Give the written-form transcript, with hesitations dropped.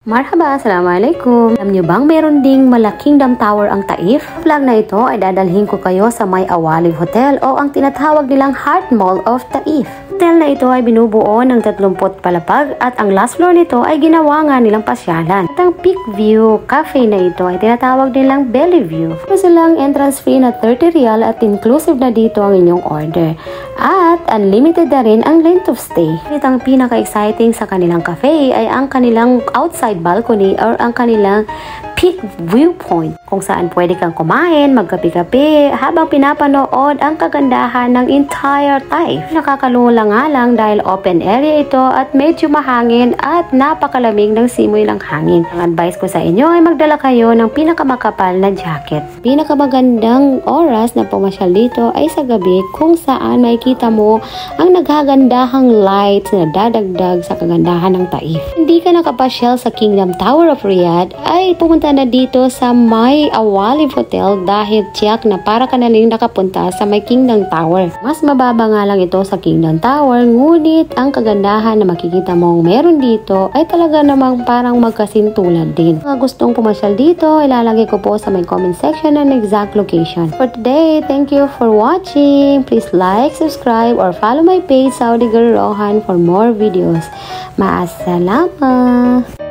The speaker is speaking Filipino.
Marhaba, assalamualaikum. Alam niyo bang meron ding malaking dam tower ang Taif? Vlog na ito ay dadalhin ko kayo sa May Awalib Hotel o ang tinatawag nilang Heart Mall of Taif. Hotel na ito ay binubuo ng 30 palapag at ang last floor nito ay ginawa nga nilang pasyalan. At ang Peak View Cafe na ito ay tinatawag nilang Belly View. Kasi lang entrance fee na 30 real at inclusive na dito ang inyong order. At unlimited na rin ang length of stay. At ang pinaka-exciting sa kanilang cafe ay ang kanilang outside balcony or ang kanilang peak viewpoint kung saan pwede kang kumain, magkape-kape habang pinapanood ang kagandahan ng entire Taif. Nakakalula nga lang dahil open area ito at medyo mahangin at napakalamig ng simoy ng hangin. Ang advice ko sa inyo ay magdala kayo ng pinakamakapal na jacket. Pinakamagandang oras na pumasyal dito ay sa gabi kung saan makikita mo ang naghagandahang lights na dadagdag sa kagandahan ng Taif. Hindi ka nakapasyal sa Kingdom Tower of Riyadh ay pumunta na dito sa May Awalib Hotel dahil tiyak na para ka na rin nakapunta sa May Kingdom Tower. Mas mababa nga lang ito sa Kingdom Tower, ngunit ang kagandahan na makikita mong meron dito ay talaga namang parang magkasintulad din. Mga gustong pumasyal dito, ilalagay ko po sa may comment section ang exact location. For today, thank you for watching. Please like, subscribe, or follow my page Saudi Girl Rohan for more videos. Maasalama!